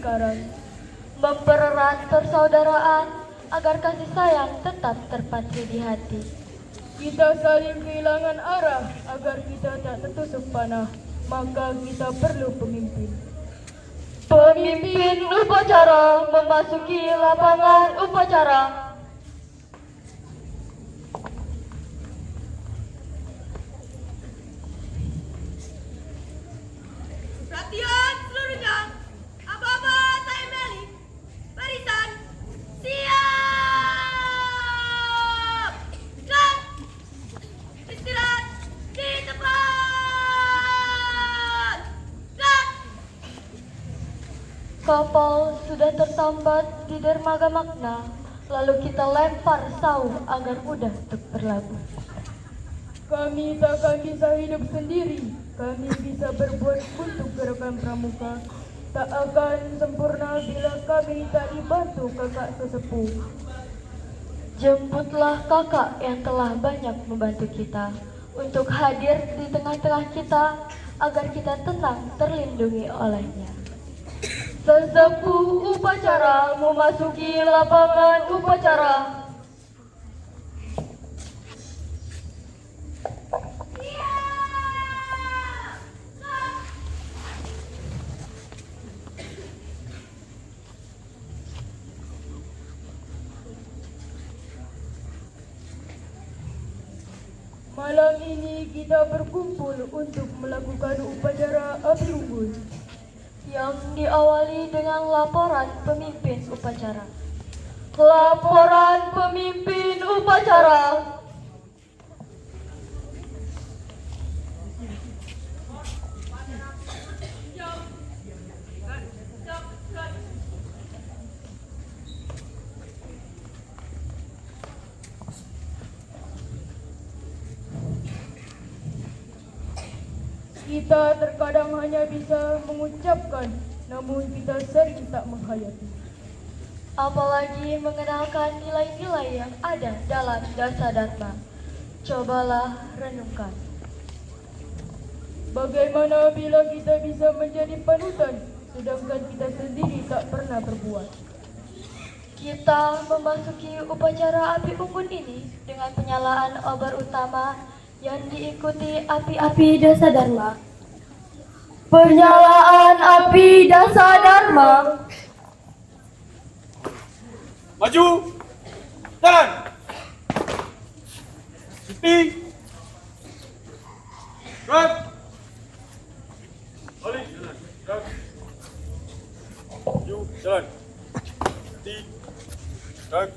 sekarang. Mempererat persaudaraan agar kasih sayang tetap terpatri di hati. Kita saling kehilangan arah agar kita tak tertusuk panah, maka kita perlu pemimpin. Pemimpin upacara memasuki lapangan upacara. Perhatian seluruhnya, aba-aba saya Meli, barisan, siap! Dan istirahat di tempat! Dan Kapal sudah tertambat di dermaga Makna, lalu kita lempar sauh agar mudah untuk berlabuh. Kami takkan bisa hidup sendiri. Kami bisa berbuat untuk gerakan pramuka. Tak akan sempurna bila kami tak dibantu kakak sesepuh. Jemputlah kakak yang telah banyak membantu kita untuk hadir di tengah-tengah kita agar kita tenang terlindungi olehnya. Sesepuh upacara memasuki lapangan upacara. Malam ini kita berkumpul untuk melakukan upacara api unggun yang diawali dengan laporan pemimpin upacara. Laporan pemimpin upacara. Kita terkadang hanya bisa mengucapkan, namun kita sering tak menghayati. Apalagi mengenalkan nilai-nilai yang ada dalam Dasa Dharma. Cobalah renungkan. Bagaimana bila kita bisa menjadi panutan, sedangkan kita sendiri tak pernah berbuat? Kita memasuki upacara api unggun ini dengan penyalaan obor utama yang diikuti api-api Dasa Dharma. Penyalaan api Dasa Dharma. Maju, jalan. Berhenti. Gerak. Balik, jalan. Gerak. Maju, jalan. Berhenti. Gerak.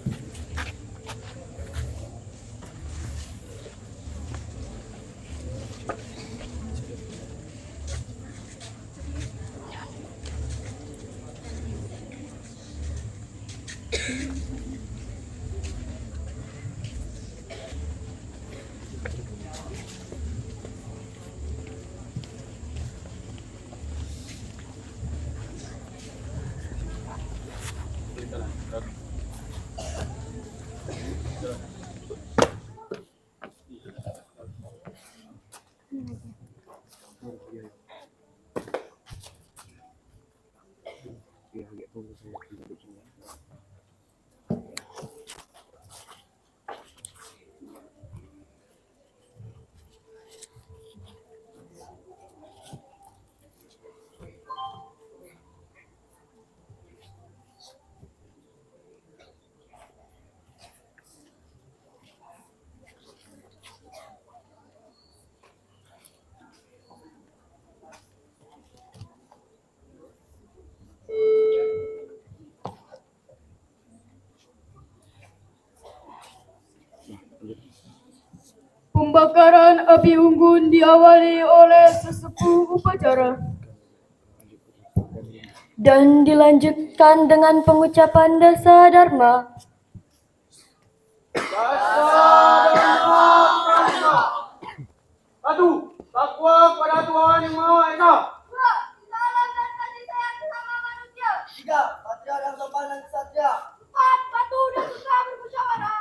Pembakaran api unggun diawali oleh sesepuh upacara dan dilanjutkan dengan pengucapan Dasa Dharma. Satu, takwa kepada Tuhan Yang Maha Esa. dua, salam dan kasih sayang sesama manusia. Tiga, satria dan sopan dan kesatria. Empat, patuh dan suka bermusyawarah.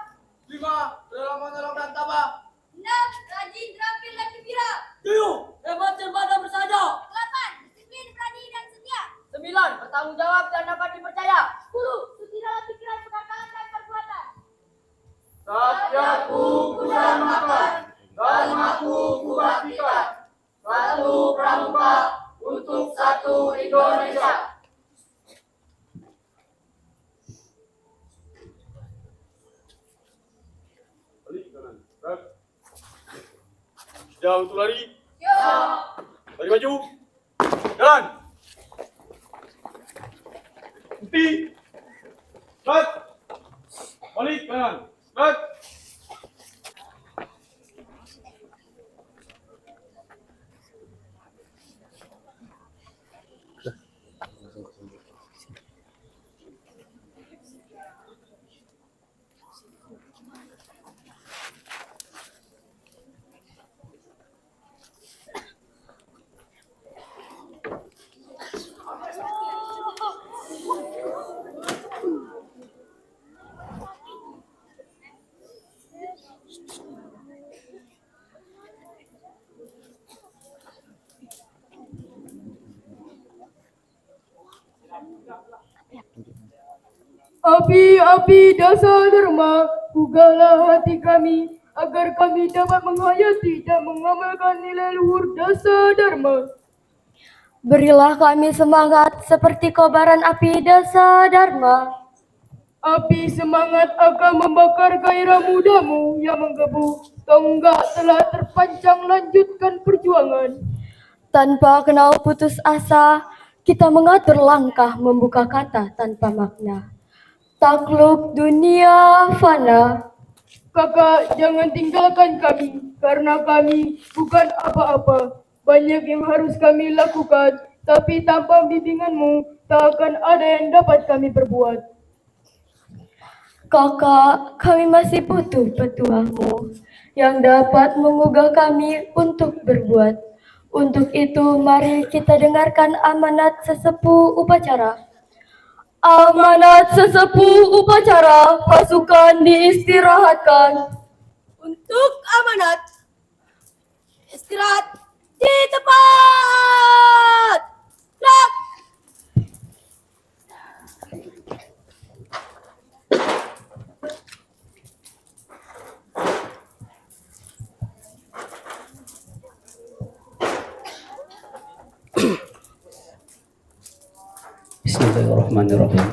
Lima, dalam menolong dan tabah. Enam, rajin, terampil dan gembira. Tujuh, hebat, cermat dan bersahaja. Delapan, disiplin, berani dan setia. Sembilan, bertanggung jawab dan dapat dipercaya. 10. Suci dalam pikiran, perkataan, dan perbuatan. Satyaku kudamakan, dharmaku kubaktikan. Satu pramuka untuk satu Indonesia. Balik kanan. Gerak. Sudah untuk lari. Lari maju. Jalan. Henti. Gerak. Balik kanan. Gerak. Api-api dasa dharma, bukalah hati kami, agar kami dapat menghayati dan mengamalkan nilai luhur dasa dharma. Berilah kami semangat seperti kobaran api dasa dharma. Api semangat akan membakar gairah mudamu yang menggebu. Tonggak telah terpancang, lanjutkan perjuangan. Tanpa kenal putus asa, kita mengatur langkah membuka kata tanpa makna. Takluk dunia fana. Kakak, jangan tinggalkan kami, karena kami bukan apa-apa. Banyak yang harus kami lakukan, tapi tanpa bimbinganmu, tak akan ada yang dapat kami perbuat. Kakak, kami masih butuh petuahmu yang dapat mengugah kami untuk berbuat. Untuk itu, mari kita dengarkan amanat sesepuh upacara. Amanat sesepuh upacara, pasukan diistirahatkan. Untuk amanat, istirahat di tempat. Gerak. Bismillahirrahmanirrahim.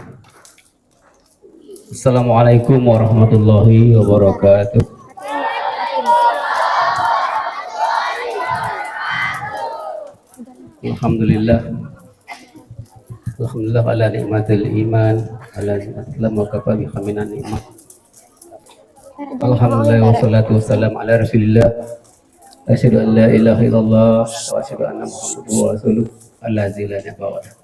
Assalamualaikum warahmatullahi wabarakatuh. Alhamdulillah. Alhamdulillah ala nikmatil iman, ala nikmatil wa kafa bi khaminan nikmat. Alhamdulillah wassalatu wassalam ala Rasulillah. Asyhadu an la ilaha illallah wa asyhadu anna Muhammadan rasulullah. Allazi la nabiyya.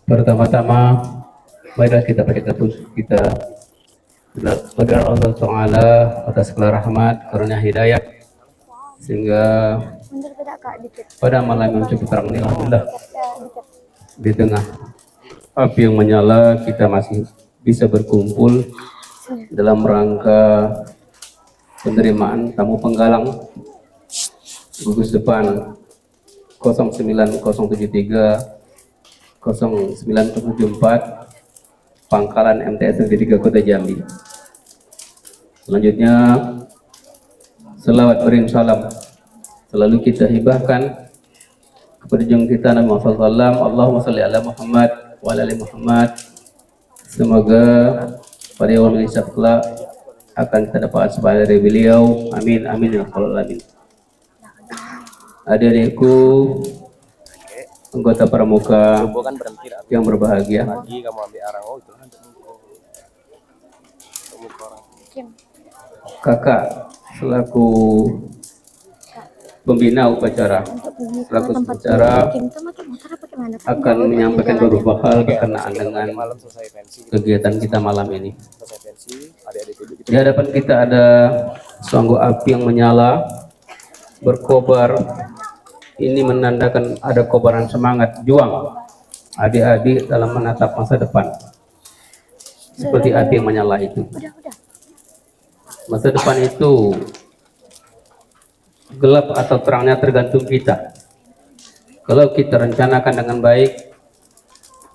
Pertama-tama, marilah kita berdoa Allah Taala atas segala rahmat, karunia hidayah, sehingga pada malam yang cukup terang ini, alhamdulillah, di tengah api yang menyala, kita masih bisa berkumpul dalam rangka penerimaan tamu penggalang gugus depan 09073 0974 Pangkalan MTS Negeri 3 Kota Jambi. Selanjutnya, selawat beriring salam selalu kita hibahkan kepada junjungan kita Nabi Muhammad SAW. Allahumma shalli ala Muhammad wa ala ali Muhammad. Semoga pada yaumul hisab kelak akan kita dapat sebagai dari beliau. Amin amin ya rabbal alamin. Adik-adikku, anggota pramuka yang berbahagia, kakak selaku pembina upacara, akan menyampaikan beberapa hal berkenaan dengan kegiatan kita malam ini. Di hadapan kita ada seonggok api yang menyala, berkobar. Ini menandakan ada kobaran semangat juang adik-adik dalam menatap masa depan. Seperti api yang menyala itu. Masa depan itu gelap atau terangnya tergantung kita. Kalau kita rencanakan dengan baik,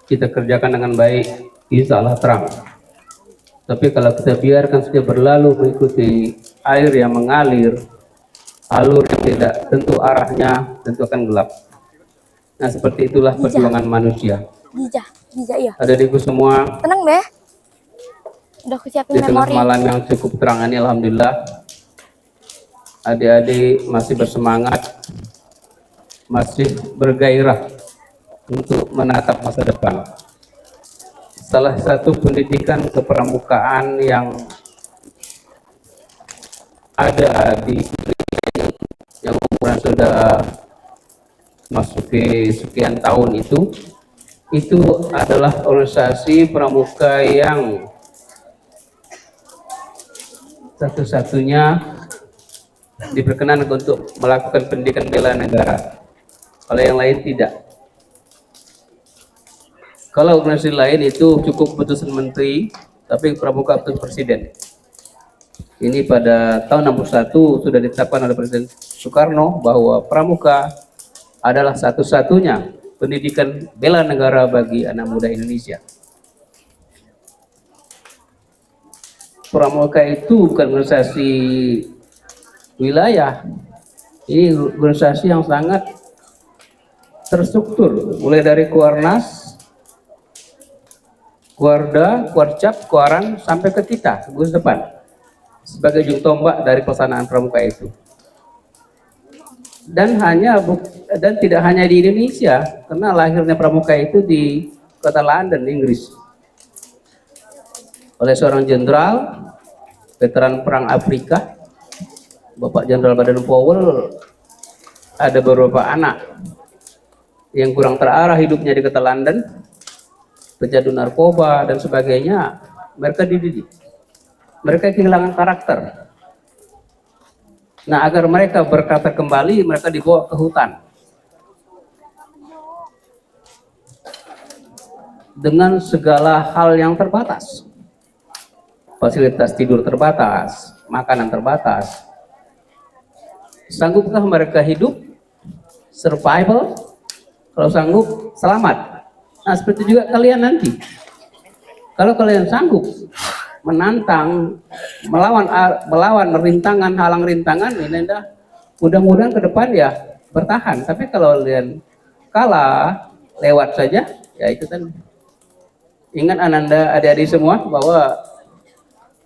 kita kerjakan dengan baik, insya Allah terang. Tapi kalau kita biarkan saja berlalu mengikuti air yang mengalir, alur yang tidak tentu arahnya, tentu akan gelap. Nah, seperti itulah perjuangan manusia. Bija iya. Adik-adikku semua, Tenang deh. Udah aku siapin di tengah memori. malam yang cukup terang ini, alhamdulillah, adik-adik masih bersemangat, masih bergairah untuk menatap masa depan. Salah satu pendidikan kepramukaan yang ada di yang ukuran sudah masuk ke sekian tahun itu adalah organisasi pramuka yang satu-satunya diperkenankan untuk melakukan pendidikan bela negara. Kalau yang lain tidak. Kalau organisasi lain itu cukup putusan menteri, tapi pramuka putusan presiden. Ini pada tahun 61 sudah ditetapkan oleh Presiden Soekarno bahwa pramuka adalah satu-satunya pendidikan bela negara bagi anak muda Indonesia. Pramuka itu bukan organisasi wilayah, ini organisasi yang sangat terstruktur, mulai dari Kuarnas, Kuarda, Kuarcap, Kuarang sampai ke kita, Gus Depan, sebagai ujung tombak dari pelaksanaan pramuka itu. Dan tidak hanya di Indonesia, karena lahirnya pramuka itu di kota London, Inggris, oleh seorang jenderal veteran perang Afrika, Bapak Jenderal Baden-Powell. Ada beberapa anak yang kurang terarah hidupnya di kota London, pecandu narkoba dan sebagainya, mereka dididik, mereka kehilangan karakter. Nah, agar mereka berkarakter kembali, mereka dibawa ke hutan dengan segala hal yang terbatas, fasilitas tidur terbatas, makanan terbatas. Sanggupkah mereka hidup, survival? Kalau sanggup, selamat. Nah, seperti juga kalian nanti. Kalau kalian sanggup menantang, melawan rintangan, halang rintangan, ini mudah-mudahan ke depan ya bertahan. Tapi kalau kalian kalah, lewat saja, ya itu kan. Ingat Ananda, adik-adik semua, bahwa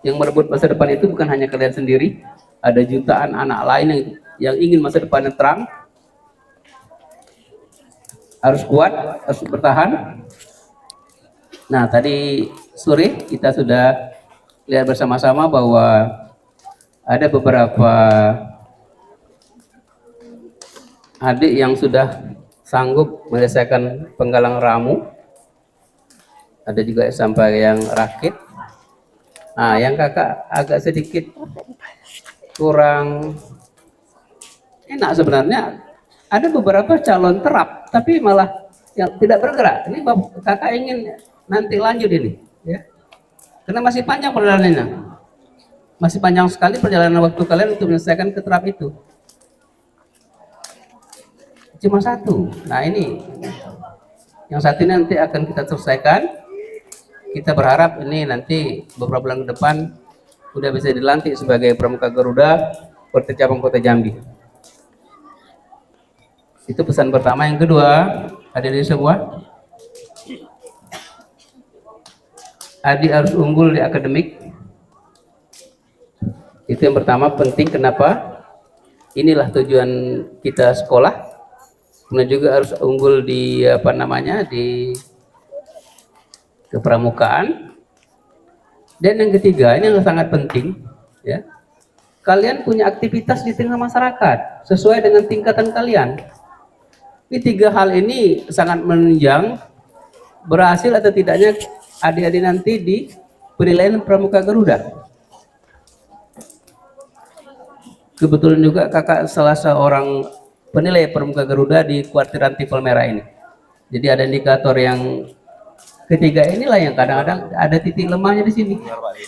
yang merebut masa depan itu bukan hanya kalian sendiri, ada jutaan anak lain yang ingin masa depan yang terang. Harus kuat, harus bertahan. Nah, tadi sore kita sudah lihat bersama-sama bahwa ada beberapa adik yang sudah sanggup menyelesaikan penggalang ramu. Ada juga sampai yang rakit. Nah, yang kakak agak sedikit kurang enak sebenarnya. Ada beberapa calon terap, tapi malah yang tidak bergerak. Ini kakak ingin nanti lanjut ini, ya. Karena masih panjang perjalanannya, masih panjang sekali perjalanan waktu kalian untuk menyelesaikan ke terap itu. Cuma satu. Nah, ini yang satu ini nanti akan kita selesaikan. Kita berharap ini nanti beberapa bulan ke depan sudah bisa dilantik sebagai pramuka Garuda Kota Cabang Kota Jambi. Itu pesan pertama. Yang kedua, hadirin semua, adik harus unggul di akademik. Itu yang pertama, penting. Kenapa? Inilah tujuan kita sekolah. Kemudian juga harus unggul di di kepramukaan. Dan yang ketiga, ini yang sangat penting, ya. Kalian punya aktivitas di tengah masyarakat sesuai dengan tingkatan kalian. Ini tiga hal ini sangat menunjang berhasil atau tidaknya adik-adik nanti di penilaian pramuka Garuda. Kebetulan juga kakak salah seorang penilai pramuka Garuda di kuartiran Tifel Merah ini. Jadi ada indikator yang ketiga inilah yang kadang-kadang ada titik lemahnya di sini.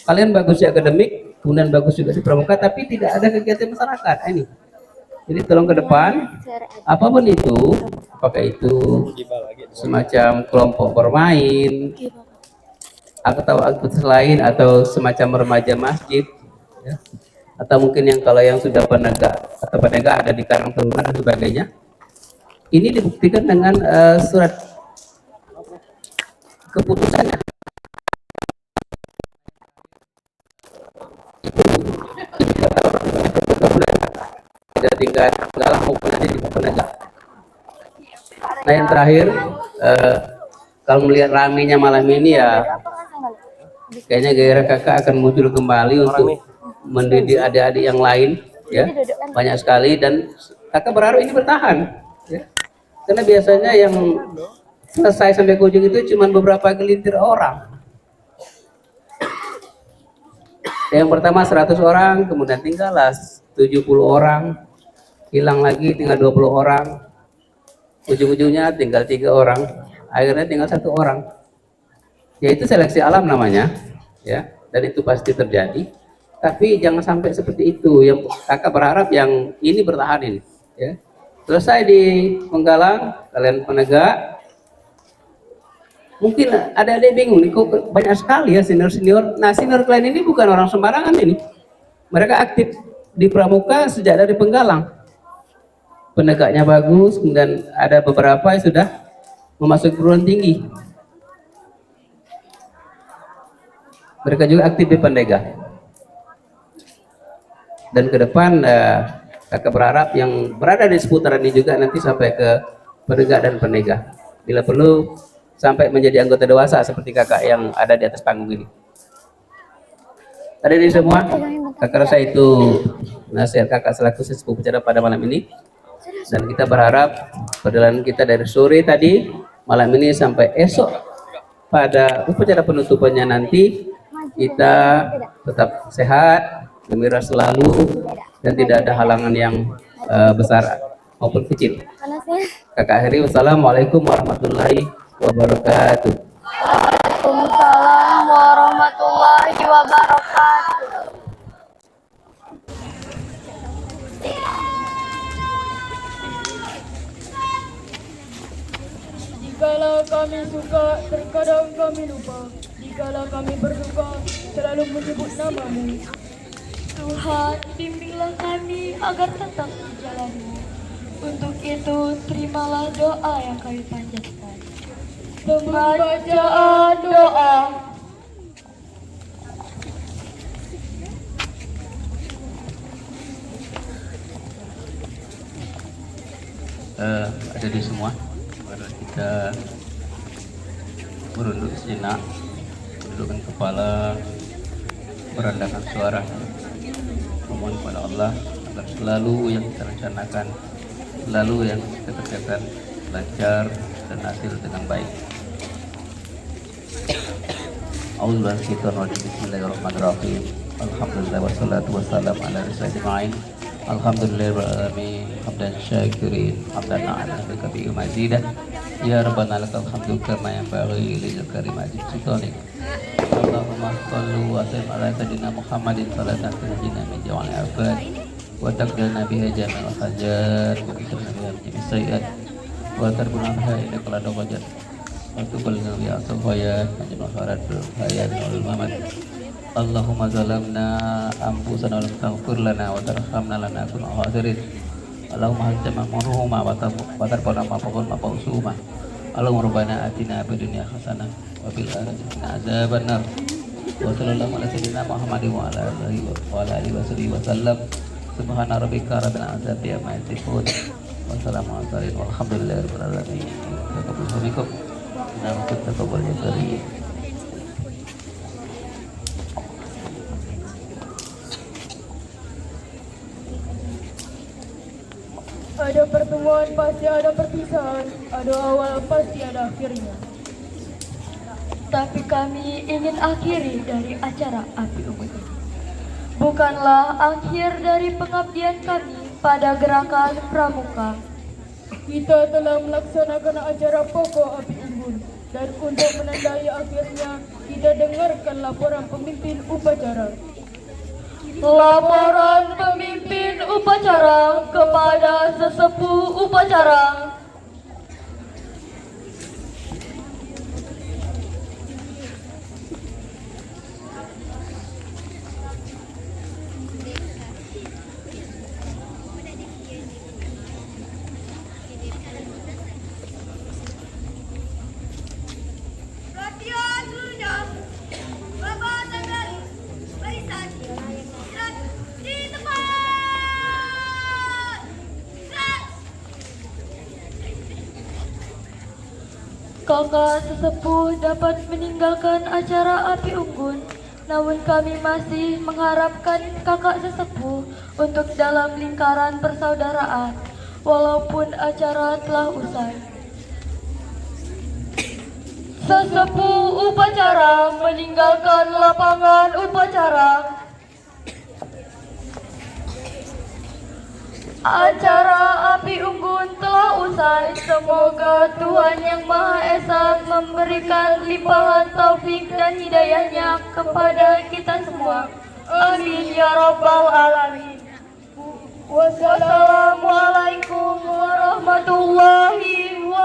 Kalian bagus di akademik, kemudian bagus juga di pramuka, tapi tidak ada kegiatan masyarakat. Ini Jadi tolong ke depan, apapun itu, apakah itu semacam kelompok bermain, atau aktivitas lain, atau semacam remaja masjid, ya. Atau mungkin yang kalau yang sudah penegak atau penegak ada di Karang Taruna dan sebagainya. Ini dibuktikan dengan surat keputusannya. Tidak tingkat penggalang maupun nanti di penegak. Nah yang terakhir, kalau melihat ramenya malam ini ya, kayaknya gairah kakak akan muncul kembali untuk mendidik adik-adik yang lain, ya banyak sekali, dan kakak berharap ini bertahan, ya. Karena biasanya yang selesai sampai ke ujung itu cuma beberapa gelintir orang. Yang pertama 100 orang, kemudian tinggallah 70 orang, hilang lagi tinggal 20 orang, ujung-ujungnya tinggal 3 orang, akhirnya tinggal 1 orang. Yaitu seleksi alam namanya, ya, dan itu pasti terjadi. Tapi jangan sampai seperti itu. Yang kakak berharap yang ini bertahan ini, ya. Selesai di Penggalang, kalian penegak. Mungkin ada bingung nih, kok banyak sekali ya senior-senior. Nah, senior kalian ini bukan orang sembarangan ini. Mereka aktif di Pramuka sejak dari Penggalang. Penegaknya bagus, kemudian ada beberapa yang sudah memasuki perguruan tinggi. Mereka juga aktif di Pendega. Dan ke depan kakak berharap yang berada di seputaran ini juga nanti sampai ke Pendega dan Pendega. Bila perlu sampai menjadi anggota dewasa seperti kakak yang ada di atas panggung ini. Hadirin semua, kakak rasa itu nasihat kakak selaku sesepuh bicara pada malam ini. Dan kita berharap perjalanan kita dari sore tadi, malam ini sampai esok pada upacara penutupannya nanti kita tetap sehat, gembira selalu, dan tidak ada halangan yang besar maupun kecil. Kakak akhiri, wassalamualaikum warahmatullahi wabarakatuh. Waalaikumsalam warahmatullahi wabarakatuh. Dikala kami suka, terkadang kami lupa. Dikala kami berduka, selalu menyebut namamu. Tuhan, bimbinglah kami agar tetap dijalani. Untuk itu, terimalah doa yang kami panjatkan. Pembacaan doa. Ada di semua. Kita merunduk sejenak, mendudukkan kepala, merendahkan suara, memohon kepada Allah agar selalu yang kita rencanakan, selalu yang kita kerjakan lancar dan hasil dengan baik. Bismillahirrahmanirrahim. Alhamdulillah wassalatu wassalamu ala rasulillah. Alhamdulillahirrahmanirrahim. Hamdan syakirin, hamdan na'ala bikabi mazidah. Ya Rabbana lakal hamdu kama yanbaghi lil karim ajib sultanik. Allahumma shalli wa sallim ala sayyidina Muhammadin salatan tunjina min jawal afat wa taqdilna biha jami'al hajat wa tusirna biha min sayyi'at wa tarbuna biha ila qala dawajat wa tuqallina biha sawayat majnun harat hayat wal mamat. Allahumma zalamna anfusana wa lam taghfir lana wa tarhamna lana kunna khasirin. Allahumma hajjama marhuma wa tarfana ma faqul ma fausuma. Allahumma rabbana atina fid dunya hasanah wa fil akhirati qina azabannar. Wa sallallahu ala sayyidina Muhammadin wa ala alihi wa sahbihi wa sallam. Subhana rabbika rabbil izzati amma yasifun. Wa salamun ala mursalin walhamdulillahi rabbil alamin. Taqabbal minkum innahu kunta tawwabur rahim. Ada pertemuan pasti ada perpisahan, ada awal pasti ada akhirnya. Tapi kami ingin akhiri dari acara api unggun ini. Bukanlah akhir dari pengabdian kami pada gerakan pramuka. Kita telah melaksanakan acara pokok api unggun, dan untuk menandai akhirnya kita dengarkan laporan pemimpin upacara. Laporan pemimpin pemimpin upacara kepada sesepuh upacara. Perhatian seluruhnya. Bapak Tanggari, barisan. Silat di tempat. Silat. Kakak sesepuh dapat meninggalkan acara api unggun, namun kami masih mengharapkan kakak sesepuh untuk dalam lingkaran persaudaraan, walaupun acara telah usai. Sesepuh upacara meninggalkan lapangan upacara. Acara api unggun telah usai. Semoga Tuhan Yang Maha Esa memberikan limpahan taufik dan hidayahnya kepada kita semua. Amin ya rabbal alamin. Wassalamualaikum warahmatullahi wabarakatuh.